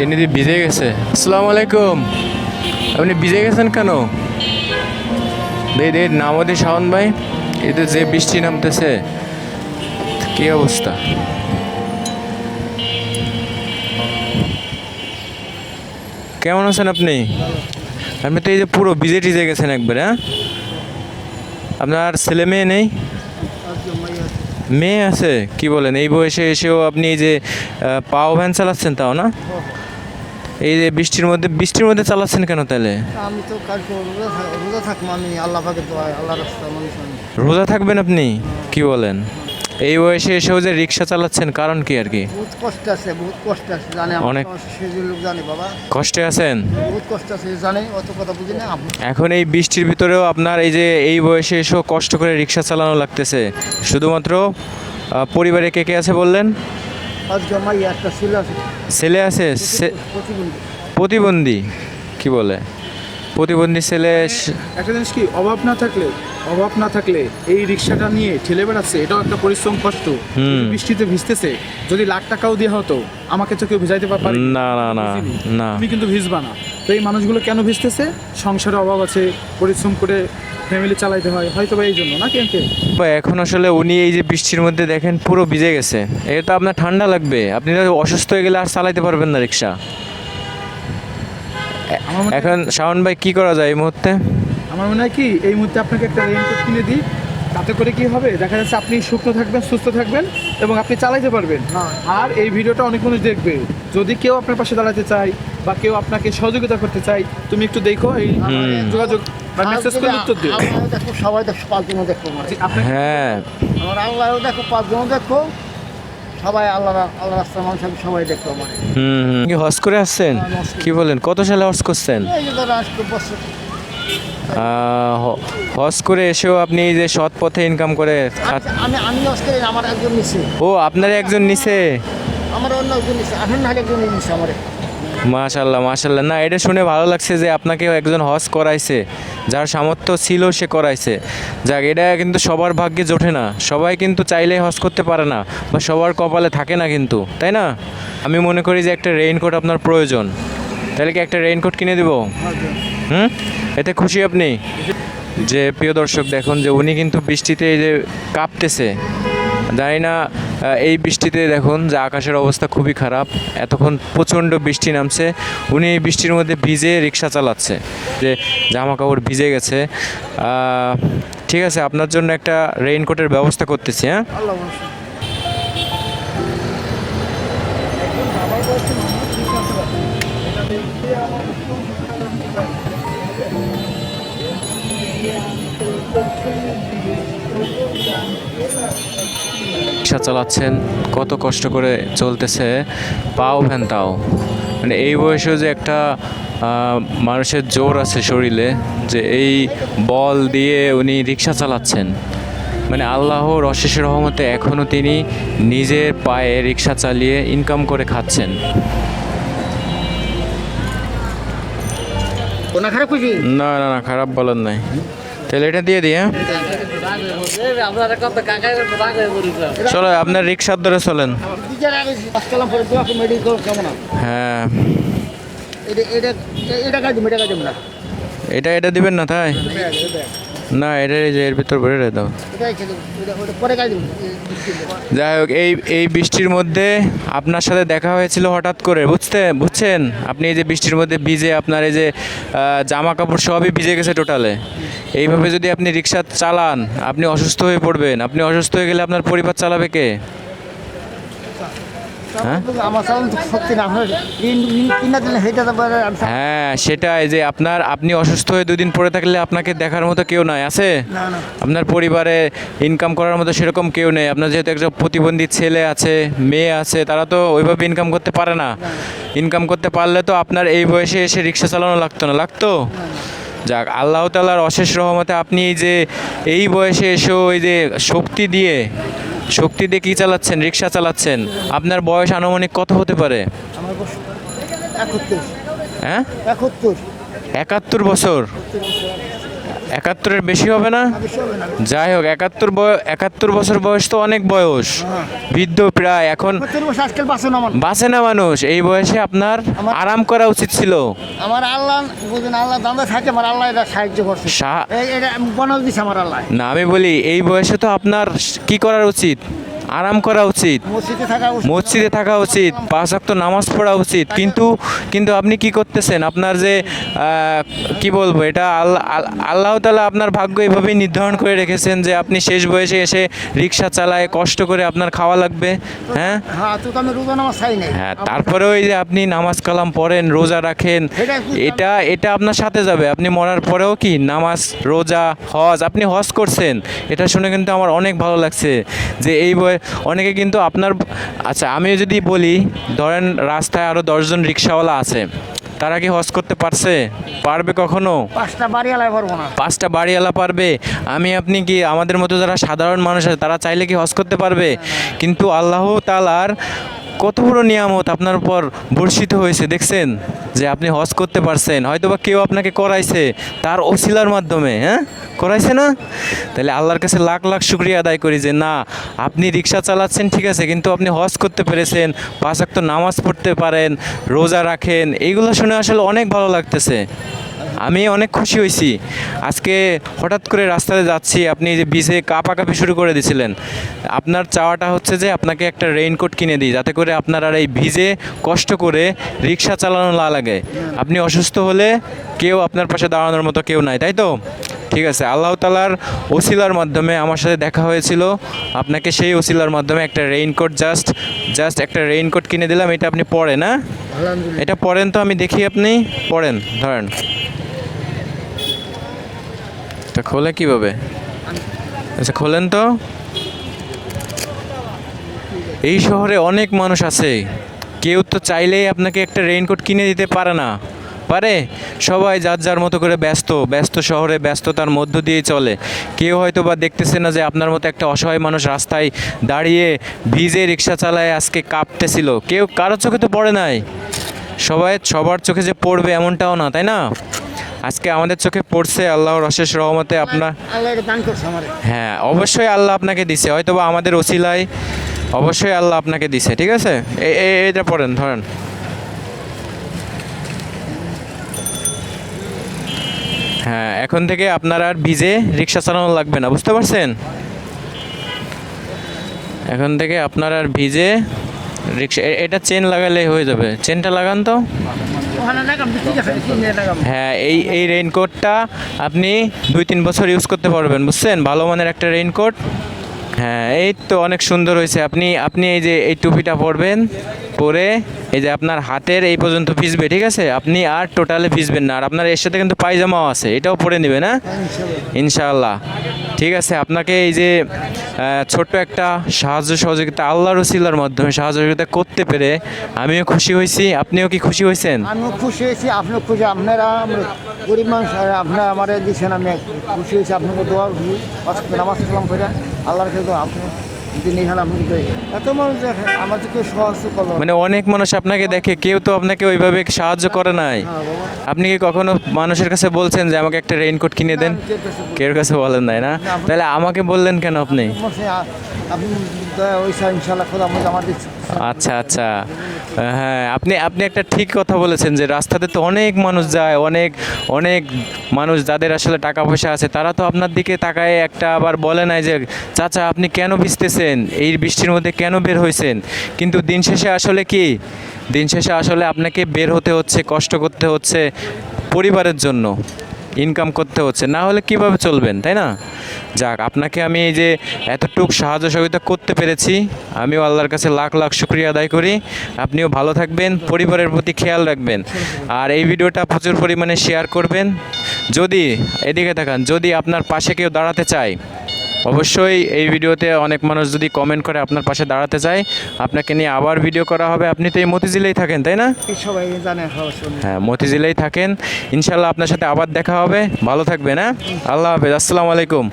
এমনিতে ভিজে গেছে। আসসালামু আলাইকুম। আপনি ভিজে গেছেন কেন? দে নামও দি শাওন ভাই, এতে যে বৃষ্টি নামতেছে, কি অবস্থা। কেমন আছেন আপনি? আপনি তো এই যে পুরো ভিজে টিজে গেছেন একবারে। হ্যাঁ, আপনার ছেলে মেয়ে নেই? মেয়ে আছে? কি বলেন, এই বয়সে এসেও আপনি এই যে পাও ভ্যান চালাচ্ছেন, তাও না? এই যে বৃষ্টির মধ্যে চালাচ্ছেন কেন তাহলে? আমি তো কালকে রোজা থাকবো, আমি আল্লাহ পাকের দোয়ায় আল্লাহ রাস্তা মানুষ আমি। রোজা থাকবেন আপনি? কি বলেন, এই বয়সে এসেও যে রিক্সা চালাচ্ছেন, কারণ কি আর কি? বহুত কষ্ট আছে, বহুত কষ্ট আছে, জানে অনেক সেজুর লোক জানে বাবা, কষ্টে আছেন? বহুত কষ্ট আছে জানে, অত কথা বুঝি না। এখন এই বৃষ্টির ভিতরেও আপনার এই যে এই বয়সে এসেও কষ্ট করে রিক্সা চালানো লাগতেছে, শুধুমাত্র পরিবারে কে কে আছে বললেন? আজকে আমার একটা ছিল আছে, ছেলে আছে? প্রতিবন্ধী। প্রতিবন্ধী? কি বলে, প্রতিবন্ধী ছেলে? একটা জিনিস কি, অভাব না থাকলে এই রিক্সাটা নিয়ে ঠেলে বেড়াচ্ছে, এটাও একটা পরিশ্রম, কষ্ট। বৃষ্টিতে ভিজতেছে, যদি লাখ টাকাও দেওয়া হতো আমাকে তো কেউ ভিজাইতে পারবে না না না না, তুমি কিন্তু ভিজবা না। তো এই মানুষগুলো কেন ভিজতেছে? সংসারে অভাব আছে, পরিশ্রম করে ফ্যামিলি চালাইতে হয়, হয়তো বা এই জন্য না কে। এখন আসলে উনি এই যে বৃষ্টির মধ্যে দেখেন পুরো ভিজে গেছে, এটা আপনার ঠান্ডা লাগবে, আপনি অসুস্থ হয়ে গেলে আর চালাইতে পারবেন না রিক্সা। এখন শাওন ভাই কি করা যায় এই মুহূর্তে? আমার মনে হয় কি, এই মুহূর্তে আপনাকে একটা রেইনকোট কিনে দিই, তাতে করে কি হবে, দেখা যাচ্ছে আপনি শুকনো থাকবেন, সুস্থ থাকবেন এবং আপনি চালাইতে পারবেন। আর এই ভিডিওটা অনেক মানুষ দেখবে, যদি কেউ আপনার পাশে দাঁড়াতে চায় বা কেউ আপনাকে সহযোগিতা করতে চায়, তুমি একটু দেখো, এই যোগাযোগ বা মেসেজ করে উত্তর দিও। দেখো সবাই দেখো, পাঁচজন দেখো আমার, হ্যাঁ, আমার আল্লাহ দেখো, পাঁচজন দেখো, সবাই আল্লাহ আল্লাহ রাস্তার মানুষ, আমি সবাই দেখো আমার। কি হজ করে আসছেন? কি বলেন, কত সালে হজ করছেন? এই যে ধরো আজকে বছর হজ করে এসেও আপনি এই যে সৎ পথে ইনকাম করে আমি আজকে আমার একজন নিছে, ও আপনার একজন নিছে? আমার অন্য একজন নিছে, এখন না একজন নিছে আমার। মাশাল্লাহ মাশাল্লাহ, না এটা শুনে ভালো লাগছে যে আপনাকেও একজন হজ করাইছে, যার সামর্থ্য ছিল সে করাইছে। যাক, এটা কিন্তু সবার ভাগ্যে জোটে না, সবাই কিন্তু চাইলেই হজ করতে পারে না, বা সবার কপালে থাকে না কিন্তু, তাই না? আমি মনে করি যে একটা রেইনকোট আপনার প্রয়োজন, তাহলে কি একটা রেইনকোট কিনে দেবো? এতে খুশি আপনি? যে প্রিয় দর্শক দেখুন, যে উনি কিন্তু বৃষ্টিতে এই যে কাঁপতেছে, জানি না এই বৃষ্টিতে দেখুন যে আকাশের অবস্থা খুবই খারাপ, এতক্ষণ প্রচণ্ড বৃষ্টি নামছে, উনি এই বৃষ্টির মধ্যে ভিজে রিক্সা চালাচ্ছে, যে জামা কাপড় ভিজে গেছে। ঠিক আছে, আপনার জন্য একটা রেইনকোটের ব্যবস্থা করতেছি। হ্যাঁ, আল্লাহ রিক্সা চালাচ্ছেন, কত কষ্ট করে চলতেছে, পাও ভ্যান, তাও মানে এই বয়সেও যে একটা মানুষের জোর আছে শরীরে, যে এই বল দিয়ে উনি রিক্সা চালাচ্ছেন, মানে আল্লাহর অশেষ রহমতে এখনও তিনি নিজের পায়ে রিক্সা চালিয়ে ইনকাম করে খাচ্ছেন। কোনা খারাপ হয়েছে? না না না, খারাপ বলার নাই, তাহলে এটা দিয়ে দিই। হ্যাঁ, চলো আপনার রিক্সার ধরে চলেন। হ্যাঁ, এটা দিবেন না তাই? না, এটা এই যে এর ভিতর ভরে দাও। যাই হোক, এই বৃষ্টির মধ্যে আপনার সাথে দেখা হয়েছিল হঠাৎ করে, বুঝছেন? আপনি এই যে বৃষ্টির মধ্যে ভিজে, আপনার এই যে জামা কাপড় সবই ভিজে গেছে টোটালে। এইভাবে যদি আপনি রিক্সা চালান, আপনি অসুস্থ হয়ে পড়বেন, আপনি অসুস্থ হয়ে গেলে আপনার পরিবার চালাবে কে? হ্যাঁ, সেটাই, যে আপনি অসুস্থ হয়ে 2 দিন পরে থাকলে আপনাকে দেখার মতো কেউ নাই আছে, আপনার পরিবারে ইনকাম করার মতো সেরকম কেউ নেই। আপনার যেহেতু একটা প্রতিবন্ধী ছেলে আছে, মেয়ে আছে, তারা তো ওইভাবে ইনকাম করতে পারে না। ইনকাম করতে পারলে তো আপনার এই বয়সে এসে রিক্সা চালানো লাগতো। যাক, আল্লাহ তাআলার অশেষ রহমতে আপনি এই বয়সে এসেও এই যে শক্তি দিয়ে কি চালাচ্ছেন, রিক্সা চালাচ্ছেন। আপনার বয়স আনুমানিক কত হতে পারে? হ্যাঁ, 71 বছর। 71-এর বেশি হবে না? বেশি হবে না। যাই হোক, 71 বছর বয়স তো অনেক বয়স, বৃদ্ধ প্রায়, এখন 70 বছর আজকাল বাঁচে না মানুষ। বাঁচে না মানুষ। এই বয়সে আপনার আরাম করা উচিত ছিল। আমার আল্লাহ বুঝুন, আল্লাহ দান্দা থাকে, আমার আল্লাহ এটা সাহায্য করছে। সা- এটা বনজ দিছে আমার আল্লাহ। না, আমি বলি এই বয়সে তো আপনার কি করা উচিত? আরাম করা উচিত, মসজিদে থাকা উচিত। মসজিদে থাকা উচিত, 5 ওয়াক্ত নামাজ পড়া উচিত। কিন্তু আপনি কি করতেছেন? আপনার যে কি বলবো, এটা আল্লাহ তাআলা আপনার ভাগ্য এভাবেই নির্ধারণ করে রেখেছেন যে আপনি শেষ বয়সে এসে রিক্সা চালায় কষ্ট করে আপনার খাওয়া লাগবে। হ্যাঁ হ্যাঁ, তো আমি রোজা নামাজ চাই নাই। হ্যাঁ, তারপরেও এই যে আপনি নামাজ কালাম পড়েন, রোজা রাখেন, এটা আপনার সাথে যাবে। আপনি মরার পরেও কি নামাজ, রোজা, হজ, আপনি হজ করছেন, এটা শুনে কিন্তু আমার অনেক ভালো লাগছে যে এই অনেকে কিন্তু আপনার, আচ্ছা আমি যদি বলি ধরেন রাস্তায় আরও 10 জন রিক্সাওয়ালা আছে, তারা কি হজ করতে পারবে কখনো? 5টা বাড়ি আলাই পারবো না। 5টা বাড়িওয়ালা পারবে, আপনি কি আমাদের মতো যারা সাধারণ মানুষ আছে তারা চাইলে কি হজ করতে পারবে? কিন্তু আল্লাহ তাআলার কত বড় নিয়ামত আপনার উপর বর্ষিত হয়েছে, দেখছেন যে আপনি হজ করতে পারছেন। হয়তোবা কেউ আপনাকে করাইছে তার ওসিলার মাধ্যমে, হ্যাঁ করাইছে না? তাহলে আল্লাহর কাছে লাখ লাখ শুকরিয়া আদায় করি যে না, আপনি রিক্সা চালাচ্ছেন ঠিক আছে, কিন্তু আপনি হজ করতে পেরেছেন, 5 ওয়াক্ত নামাজ পড়তে পারেন, রোজা রাখেন। এইগুলো শুনে আসলে অনেক ভালো লাগতেছে। আমি অনেক খুশি হয়েছি। আজকে হঠাৎ করে রাস্তাতে যাচ্ছি, আপনি যে বিচে কাঁপাকাঁপি শুরু করে দিয়েছিলেন, আপনার চাওয়াটা হচ্ছে যে আপনাকে একটা রেইনকোট কিনে দিই, যাতে করে আপনার আর এই ভিজে কষ্ট করে রিক্সা চালানো না লাগে। আপনি অসুস্থ হলে কেউ আপনার পাশে দাঁড়ানোর মতো কেউ নাই, তাই তো? ঠিক আছে, আল্লাহ তাআলার ওসিলার মাধ্যমে আমার সাথে দেখা হয়েছিল, আপনাকে সেই ওসিলার মাধ্যমে একটা রেইনকোট জাস্ট একটা রেইনকোট কিনে দিলাম। এটা আপনি পরেন, হ্যাঁ আলহামদুলিল্লাহ। এটা পরেন তো, আমি দেখি আপনি পরেন, ধরেন এটা খোলে কিভাবে? আচ্ছা খোলেন তো। এই শহরে অনেক মানুষ আছে, কেউ তো চাইলেই আপনাকে একটা রেইনকোট কিনে দিতে পারে না, পারে? সবাই যার যার মতো করে ব্যস্ত শহরে ব্যস্ততার মধ্য দিয়ে চলে। কেউ হয়তো বা দেখতেছে না যে আপনার মতো একটা অসহায় মানুষ রাস্তায় দাঁড়িয়ে ভিজে রিক্সা চালায় আজকে কাঁপতেছিল। কারো চোখে তো পড়ে নাই, সবার চোখে যে পড়বে এমনটাও না, তাই না? আজকে আমাদের চোখে পড়ছে আল্লাহর অশেষ রহমতে। আপনার আল্লাহ এটা দান করছে আমারে। হ্যাঁ, অবশ্যই আল্লাহ আপনাকে দিছে, হয়তো বা আমাদের ওসিলায় অবশ্যই আল্লাহ আপনাকে দিছে। ঠিক আছে, এটা পড়েন, ধরেন। হ্যাঁ, এখন থেকে আপনার আর ভিজে রিক্সা চালানো লাগবে না, বুঝতে পারছেন? এখন থেকে আপনার আর ভিজে রিক্সা, এটা চেন লাগালে হয়ে যাবে। চেনটা লাগান তো। ওখানে লাগাম, ঠিক আছে, কিনে লাগাম। হ্যাঁ, এই রেইনকোটটা আপনি 2-3 বছর ইউজ করতে পারবেন, বুঝছেন? ভালো মানের একটা রেইনকোট। হ্যাঁ, এই তো অনেক সুন্দর হয়েছে। আপনি এই যে এই টুপিটা পরবেন, পরে এই যে আপনার হাতের এই পর্যন্ত ভিজবে, ঠিক আছে? আপনি আর টোটালে ভিজবেন না। আর আপনার এর সাথে কিন্তু পায়জামাও আছে, এটাও পরে নেবেন, হ্যাঁ ইনশাআল্লাহ। ঠিক আছে, আপনাকে এই যে ছোট্ট একটা সাহায্য সহযোগিতা আল্লাহর ওসিলার মাধ্যমে সহযোগিতা করতে পেরে আমিও খুশি হয়েছি। আপনিও কি খুশি হয়েছেন? আমিও খুশি হয়েছি, আপনিও খুশি। আপনারা গরিব মানুষ, আপনারা আমার দিচ্ছেন, আমি খুশি হয়েছি। আপনাকে দোয়া নামাজ কালাম করে আল্লাহর কাছে আপনি তিনি এত মানুষ দেখে আমাদেরকে সাহায্য করলো। মানে অনেক মানুষ আপনাকে দেখে, কেউ তো আপনাকে ওইভাবে সাহায্য করে নাই। আপনি কি কখনো মানুষের কাছে বলছেন যে আমাকে একটা রেইনকোট কিনে দেন? কেউ কাছে বলেন নাই না? তাহলে আমাকে বললেন কেন আপনি? আপনি ইনশাআল্লাহ খোদা আমার দিচ্ছি। আচ্ছা আচ্ছা, হ্যাঁ, আপনি একটা ঠিক কথা বলেছেন যে রাস্তাতে তো অনেক মানুষ যায়, অনেক মানুষ যাদের আসলে টাকা পয়সা আছে, তারা তো আপনার দিকে তাকায় একটা আবার বলে নাই যে চাচা আপনি কেন ভিজতেছেন, এই বৃষ্টির মধ্যে কেন বের হয়েছেন? কিন্তু দিন শেষে আসলে আপনাকে বের হতে হচ্ছে, কষ্ট করতে হচ্ছে, পরিবারের জন্য ইনকাম করতে হচ্ছে, না হলে কিভাবে চলবেন, তাই না? যাক, আপনাকে আমি এই যে এতটুকু সাহায্য সহযোগিতা করতে পেরেছি, আমিও আল্লাহর কাছে লাখ লাখ শুকরিয়া আদায় করি। আপনিও ভালো থাকবেন, পরিবারের প্রতি খেয়াল রাখবেন, আর এই ভিডিওটা প্রচুর পরিমাণে শেয়ার করবেন। যদি এদিকে তাকান, যদি আপনার পাশে কেউ দাঁড়াতে চায়, অবশ্যই এই ভিডিওতে অনেক মানুষ যদি কমেন্ট করে আপনার পাশে দাঁড়াতে চায়, আপনাকে নিয়ে আবার ভিডিও করা হবে। আপনি তো এই মতিঝিলেই থাকেন, তাই না? সবাই জানে। হ্যাঁ, মতিঝিলেই থাকেন। ইনশাল্লাহ আপনার সাথে আবার দেখা হবে। ভালো থাকবেন, হ্যাঁ? আল্লাহ হাফেজ, আসসালামু আলাইকুম।